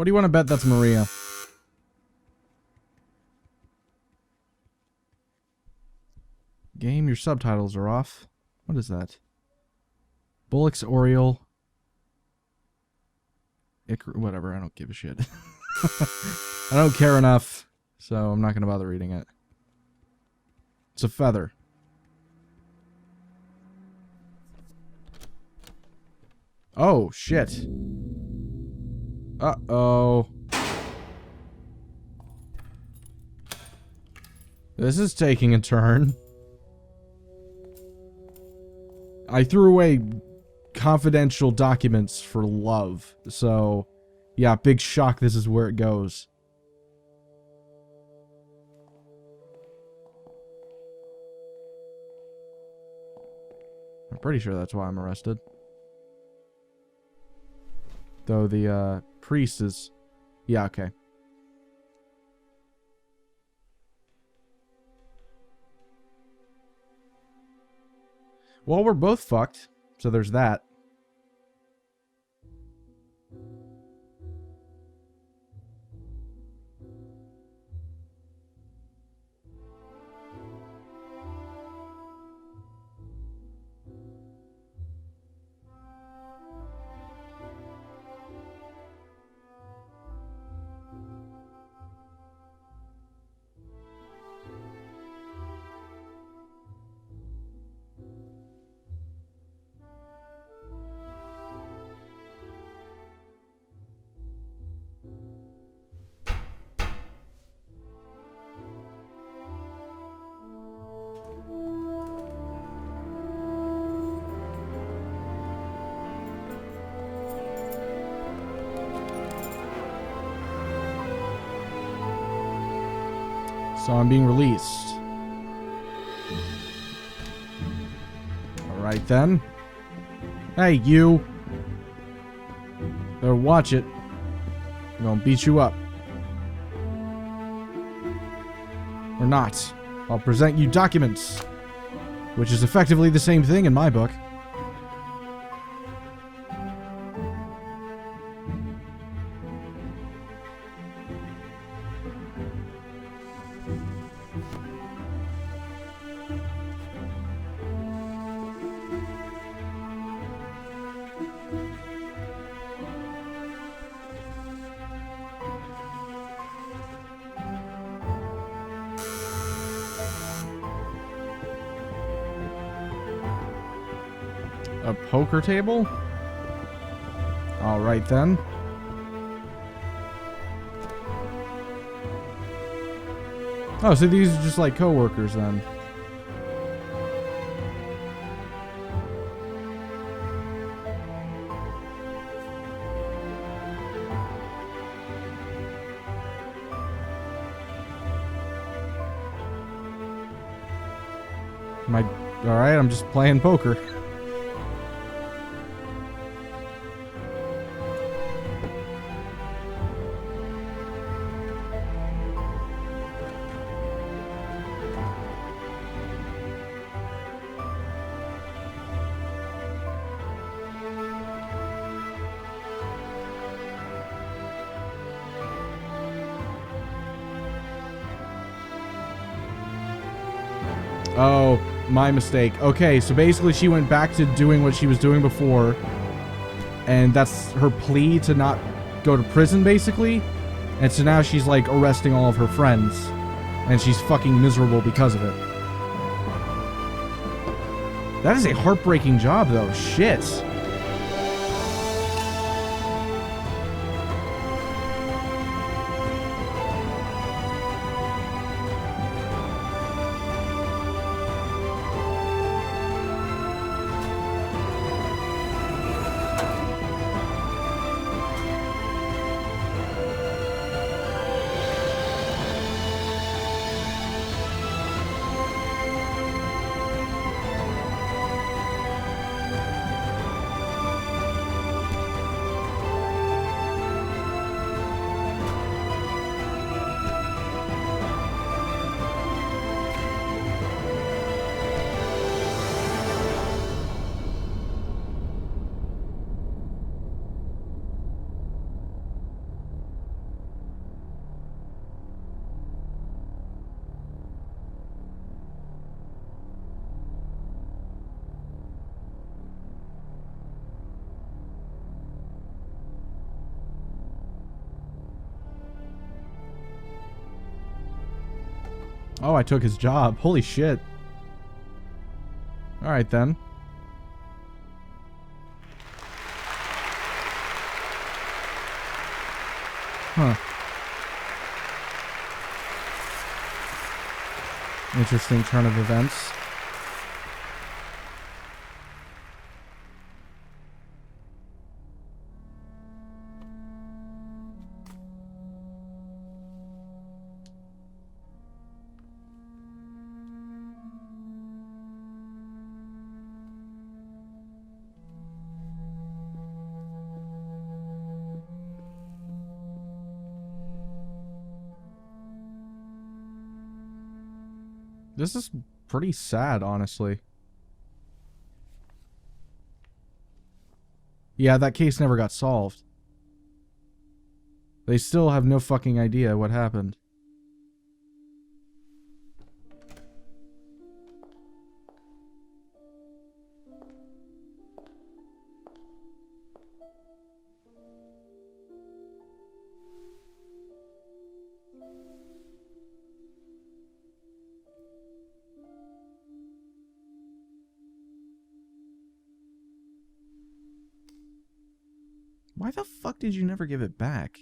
What do you want to bet that's Maria? Game, your subtitles are off. What is that? Bullocks, Oriole. Whatever, I don't give a shit. I don't care enough, so I'm not going to bother reading it. It's a feather. Oh, shit. Uh-oh. This is taking a turn. I threw away confidential documents for love, so yeah, big shock, this is where it goes. I'm pretty sure that's why I'm arrested. Though the priest is... Yeah, okay. Well, we're both fucked, so there's that. So I'm being released. Alright then. Hey, you. Better watch it. I'm gonna beat you up. Or not. I'll present you documents. Which is effectively the same thing in my book. A poker table? Alright then. Oh, so these are just like co-workers then. Alright, I'm just playing poker. Oh, my mistake. Okay, so basically she went back to doing what she was doing before, and that's her plea to not go to prison, basically. And so now she's, like, arresting all of her friends, and she's fucking miserable because of it. That is a heartbreaking job, though. Shit. Oh, I took his job. Holy shit. Alright then. Huh. Interesting turn of events. This is pretty sad, honestly. Yeah, that case never got solved. They still have no fucking idea what happened. Why the fuck did you never give it back?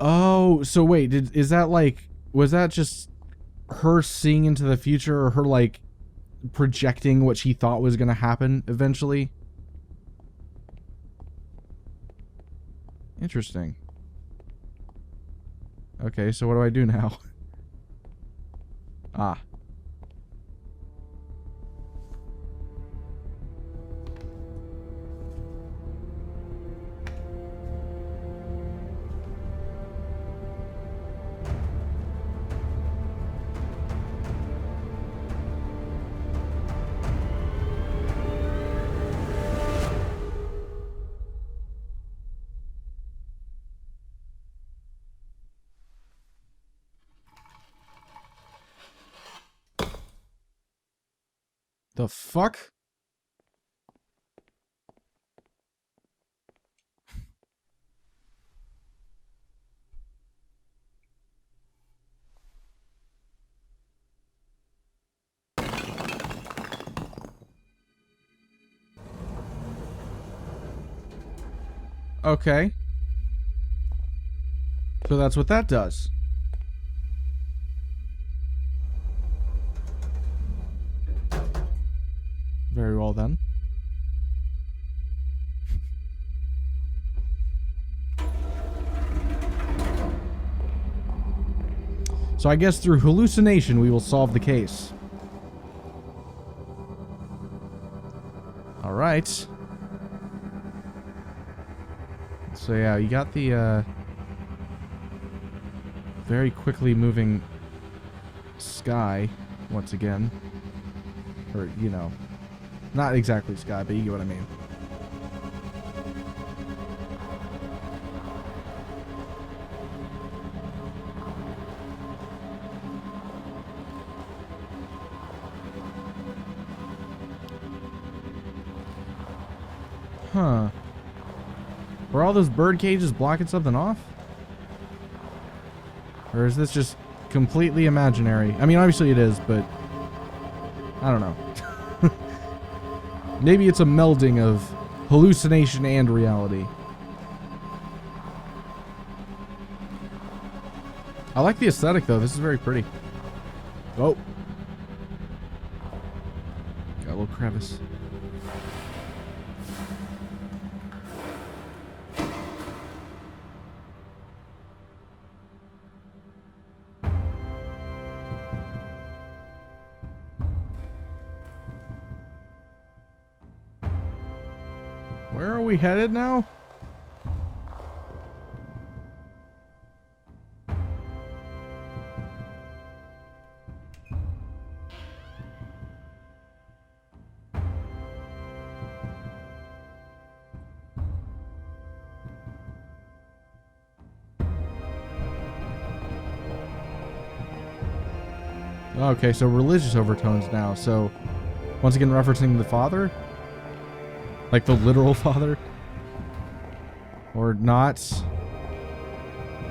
Oh, so wait, is that like, was that just her seeing into the future, or her like projecting what she thought was gonna happen eventually? Interesting. Okay, so what do I do now? Ah. The fuck? Okay. So that's what that does. Very well then. So I guess through hallucination we will solve the case. Alright. So yeah, you got the very quickly moving sky once again. Or, you know, not exactly sky, but you get what I mean. Huh. Were all those bird cages blocking something off? Or is this just completely imaginary? I mean, obviously it is, but I don't know. Maybe it's a melding of hallucination and reality. I like the aesthetic, though. This is very pretty. Oh. Got a little crevice. Where are we headed now? Okay, so religious overtones now. So Once again referencing the father? Like the literal father? Or not? Is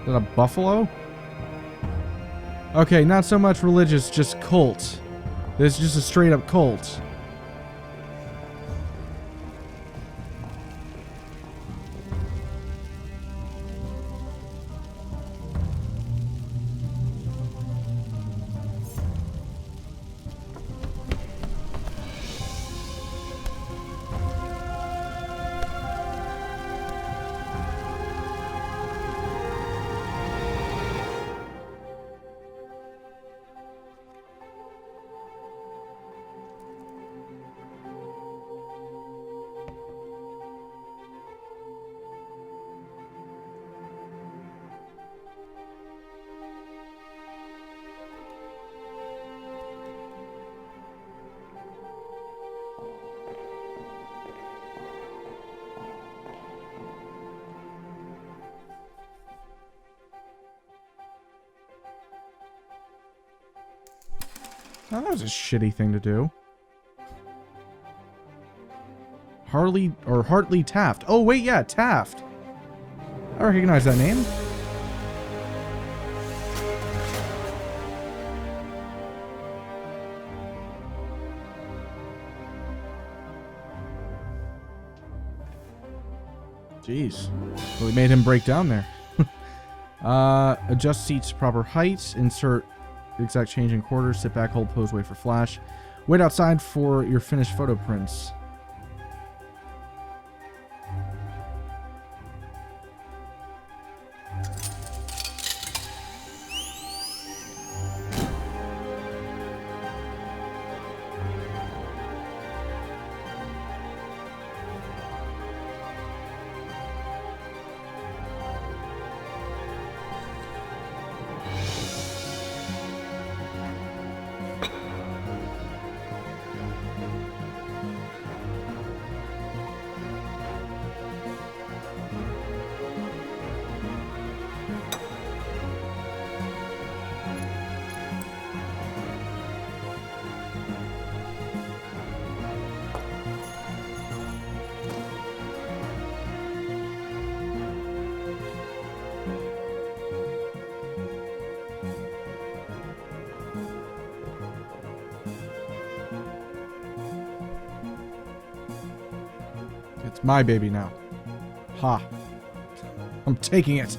that a buffalo? Okay, not so much religious, just cult. This is just a straight up cult. Oh, that was a shitty thing to do. Hartley Taft. Oh, wait, yeah, Taft. I recognize that name. Jeez. Really made him break down there. Adjust seats to proper height. Insert the exact change in quarters. Sit back, hold pose, wait for flash. Wait outside for your finished photo prints. It's my baby now. Ha. I'm taking it.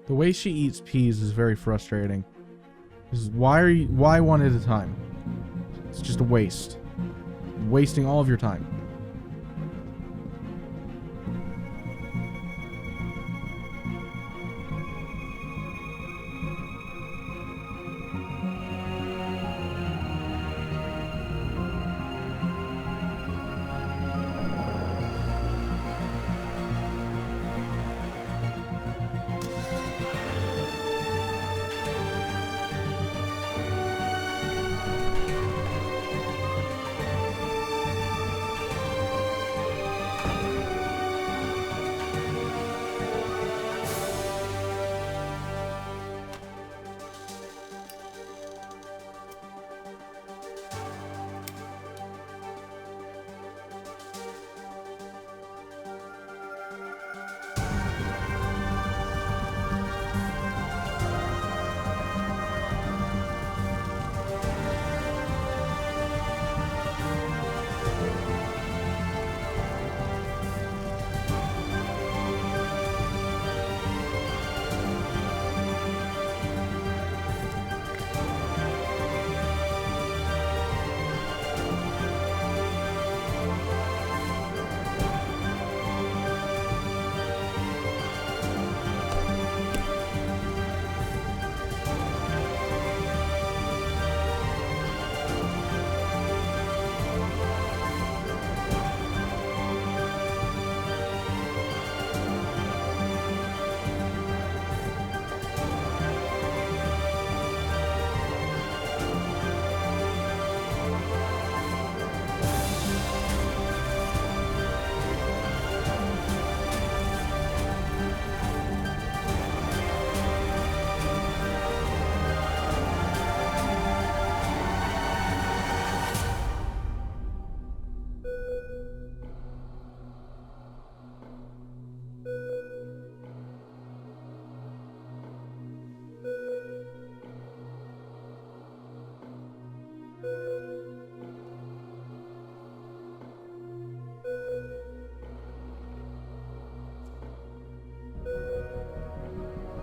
The way she eats peas is very frustrating. Why one at a time? It's just a waste. Wasting all of your time.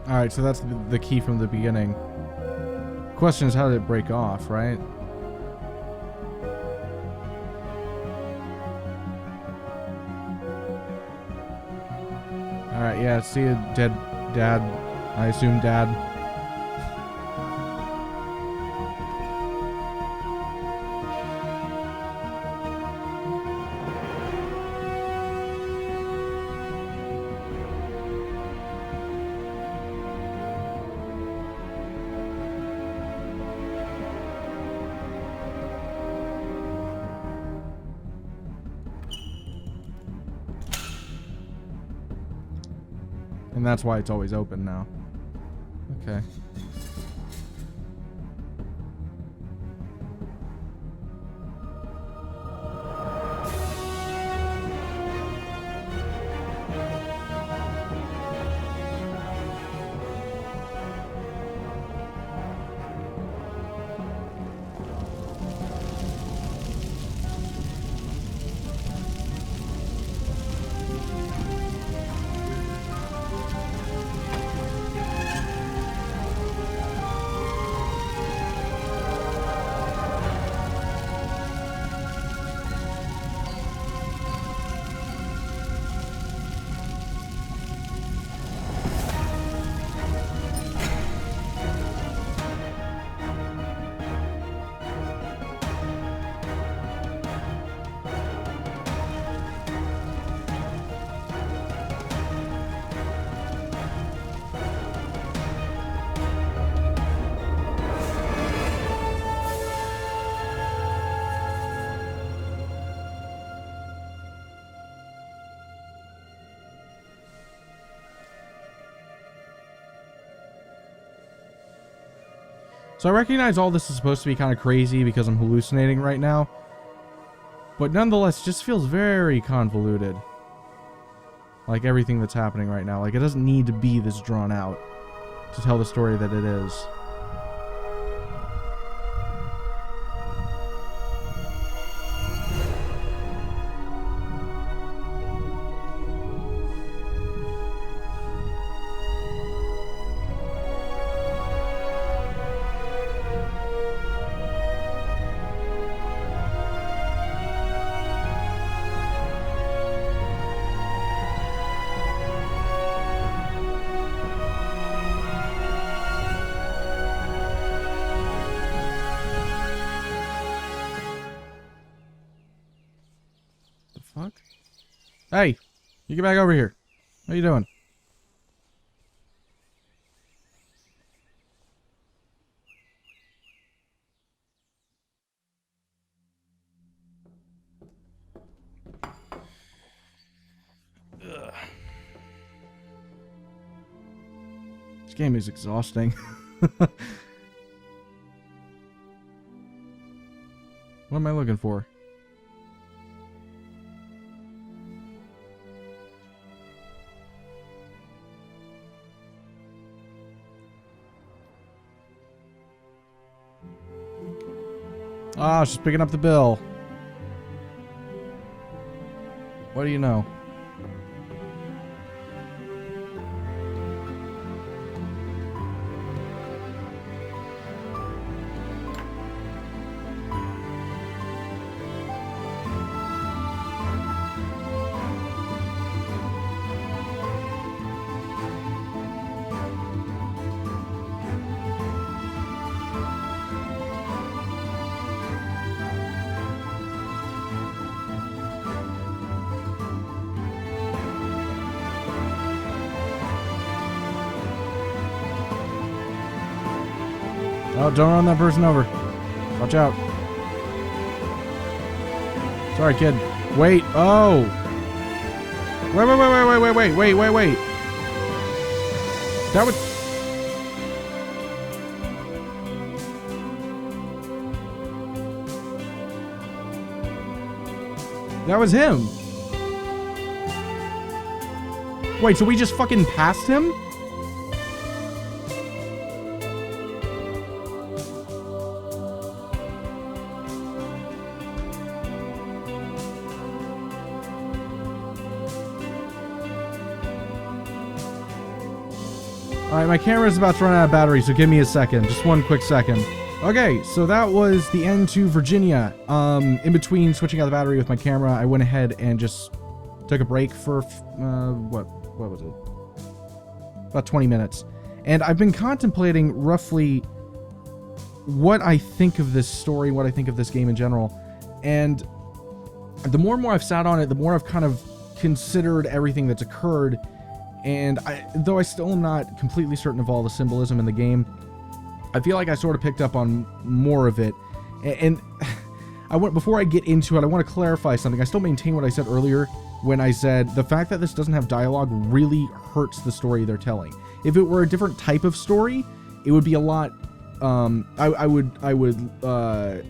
Alright, so that's the key from the beginning. Question is, how did it break off, right? Alright, yeah, see a dead dad. I assume dad. And that's why it's always open now. Okay. So I recognize all this is supposed to be kind of crazy because I'm hallucinating right now. But nonetheless, it just feels very convoluted. Like everything that's happening right now. Like it doesn't need to be this drawn out to tell the story that it is. Hey, you get back over here. What are you doing? Ugh. This game is exhausting. What am I looking for? Ah, she's picking up the bill. What do you know? Oh, don't run that person over. Watch out. Sorry, kid. Wait. Oh. Wait. That would... That was him. Wait, so we just fucking passed him? Alright, my camera's about to run out of battery, so give me a second. Just one quick second. Okay, so that was the end to Virginia. In between switching out the battery with my camera, I went ahead and just took a break for, what was it? About 20 minutes. And I've been contemplating roughly what I think of this story, what I think of this game in general. And the more and more I've sat on it, the more I've kind of considered everything that's occurred. And though I still am not completely certain of all the symbolism in the game, I feel like I sort of picked up on more of it. And before I get into it, I want to clarify something. I still maintain what I said earlier when I said the fact that this doesn't have dialogue really hurts the story they're telling. If it were a different type of story, it would be a lot, I would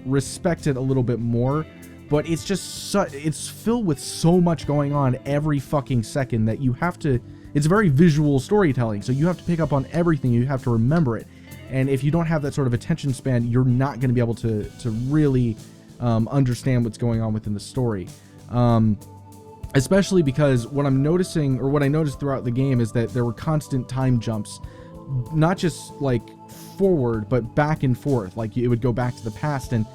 respect it a little bit more, but it's just it's filled with so much going on every fucking second that you have to, it's very visual storytelling, so you have to pick up on everything, you have to remember it, and if you don't have that sort of attention span, you're not going to be able to really understand what's going on within the story. Especially because what I'm noticing, or what I noticed throughout the game, is that there were constant time jumps, not just like forward, but back and forth. Like it would go back to the past, and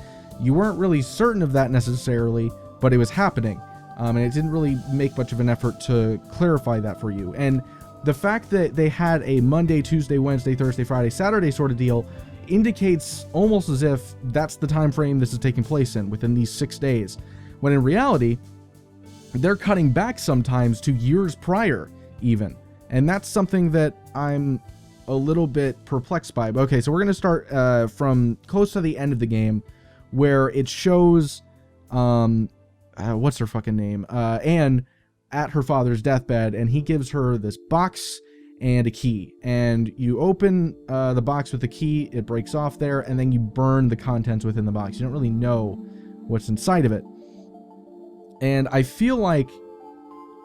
you weren't really certain of that necessarily, but it was happening. And it didn't really make much of an effort to clarify that for you. And the fact that they had a Monday, Tuesday, Wednesday, Thursday, Friday, Saturday sort of deal indicates almost as if that's the time frame this is taking place in, within these 6 days, when in reality they're cutting back sometimes to years prior even, and that's something that I'm a little bit perplexed by. Okay, so we're gonna start from close to the end of the game, where it shows what's her fucking name, Anne, at her father's deathbed, and he gives her this box and a key, and you open the box with the key, it breaks off there, and then you burn the contents within the box. You don't really know what's inside of it. And I feel like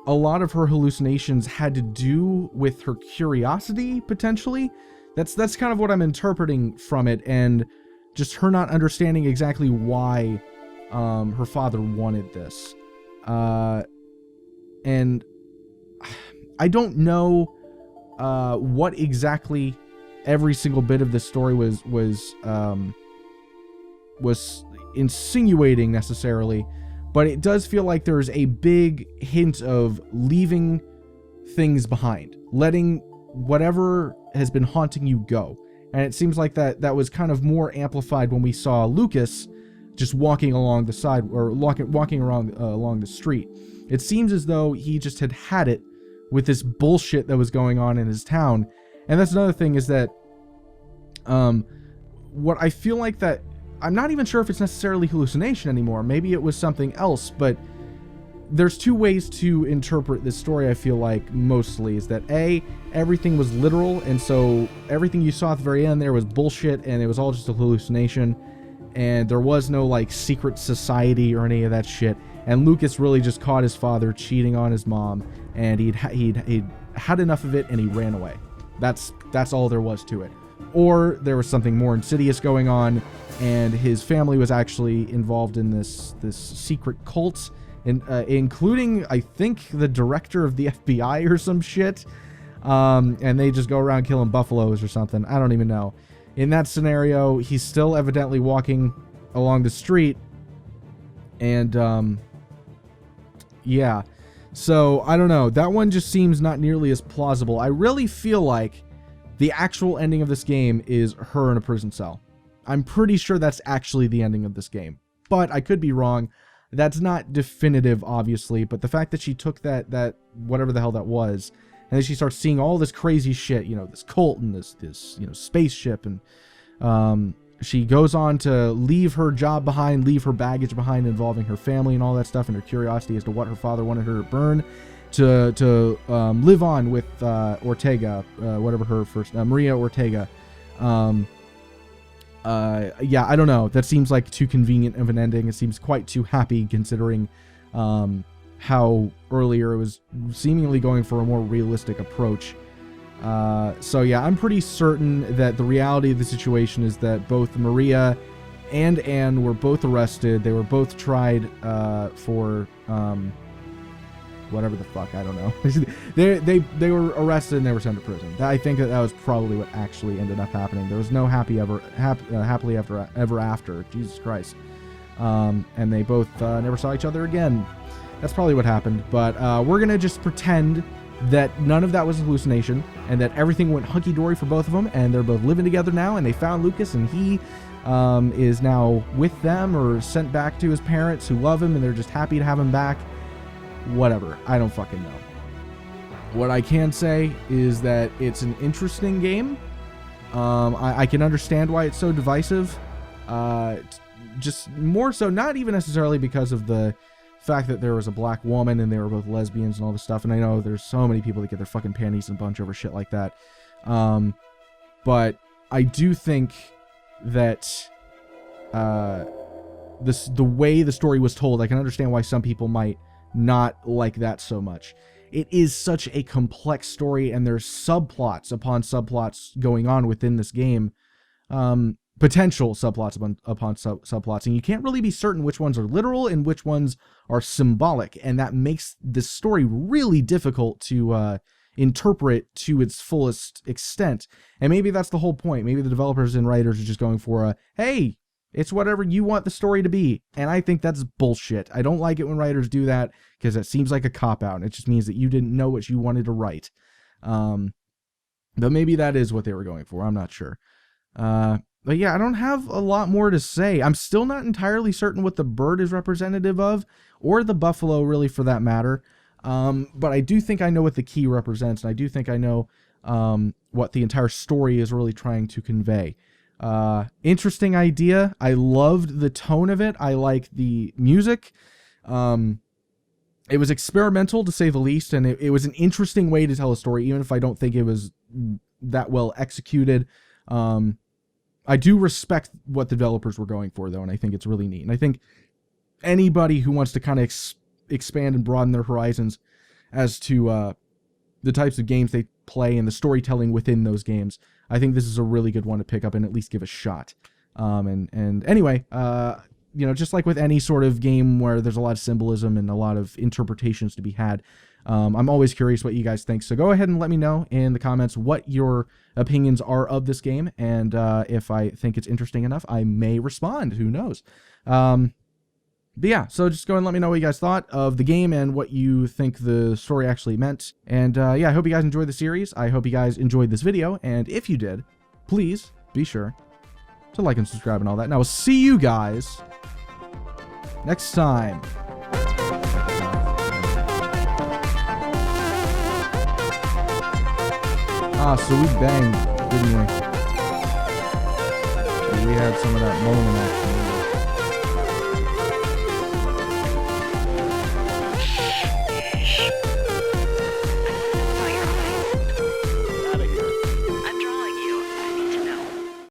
a lot of her hallucinations had to do with her curiosity, potentially. That's kind of what I'm interpreting from it, and just her not understanding exactly why her father wanted this. And I don't know what exactly every single bit of this story was insinuating necessarily, but it does feel like there's a big hint of leaving things behind, letting whatever has been haunting you go. And it seems like that was kind of more amplified when we saw Lucas just walking along the side, or walking around along the street. It seems as though he just had it with this bullshit that was going on in his town. And that's another thing, is that what I feel like that, I'm not even sure if it's necessarily hallucination anymore. Maybe it was something else, but there's two ways to interpret this story, I feel like, mostly. Is that A, everything was literal, and so everything you saw at the very end there was bullshit, and it was all just a hallucination, and there was no, like, secret society or any of that shit, and Lucas really just caught his father cheating on his mom, and he'd had enough of it, and he ran away. That's all there was to it. Or there was something more insidious going on, and his family was actually involved in this secret cult, and including, I think, the director of the FBI or some shit. And they just go around killing buffaloes or something. I don't even know. In that scenario, he's still evidently walking along the street, and yeah. So I don't know. That one just seems not nearly as plausible. I really feel like the actual ending of this game is her in a prison cell. I'm pretty sure that's actually the ending of this game, but I could be wrong. That's not definitive, obviously, but the fact that she took that whatever the hell that was, and then she starts seeing all this crazy shit, this cult and this spaceship, and she goes on to leave her job behind, leave her baggage behind involving her family and all that stuff, and her curiosity as to what her father wanted her to burn, to live on with Ortega, whatever her first, Maria Ortega. Yeah, I don't know. That seems like too convenient of an ending. It seems quite too happy, considering how earlier it was seemingly going for a more realistic approach. So yeah, I'm pretty certain that the reality of the situation is that both Maria and Anne were both arrested. They were both tried for whatever the fuck, I don't know. they were arrested and they were sent to prison. I think that was probably what actually ended up happening. There was no happily ever after. Jesus Christ. And they both never saw each other again. That's probably what happened. But we're gonna just pretend that none of that was a hallucination and that everything went hunky-dory for both of them, and they're both living together now, and they found Lucas, and he is now with them or sent back to his parents who love him, and they're just happy to have him back. Whatever. I don't fucking know. What I can say is that it's an interesting game. I can understand why it's so divisive. Just more so, not even necessarily because of the fact that there was a black woman and they were both lesbians and all this stuff, and I know there's so many people that get their fucking panties in a bunch over shit like that, but I do think that the way the story was told, I can understand why some people might not like that so much. It is such a complex story, and there's subplots upon subplots going on within this game, potential subplots upon subplots, and you can't really be certain which ones are literal and which ones are symbolic, and that makes this story really difficult to interpret to its fullest extent. And maybe that's the whole point. Maybe the developers and writers are just going for hey, it's whatever you want the story to be, and I think that's bullshit. I don't like it when writers do that, because it seems like a cop-out. It just means that you didn't know what you wanted to write. But maybe that is what they were going for. I'm not sure. But yeah, I don't have a lot more to say. I'm still not entirely certain what the bird is representative of, or the buffalo, really, for that matter. But I do think I know what the key represents, and I do think I know what the entire story is really trying to convey. Interesting idea. I loved the tone of it. I like the music. It was experimental, to say the least, and it was an interesting way to tell a story, even if I don't think it was that well executed. I do respect what the developers were going for, though, and I think it's really neat. And I think anybody who wants to kind of expand and broaden their horizons as to the types of games they play and the storytelling within those games, I think this is a really good one to pick up and at least give a shot. And anyway, just like with any sort of game where there's a lot of symbolism and a lot of interpretations to be had, I'm always curious what you guys think. So go ahead and let me know in the comments what your opinions are of this game, and if I think it's interesting enough, I may respond. Who knows? But yeah, so just go and let me know what you guys thought of the game and what you think the story actually meant. And yeah, I hope you guys enjoyed the series. I hope you guys enjoyed this video, and if you did, please be sure to like and subscribe and all that. And I will see you guys next time. So we banged, didn't we? We had some of that moaning action.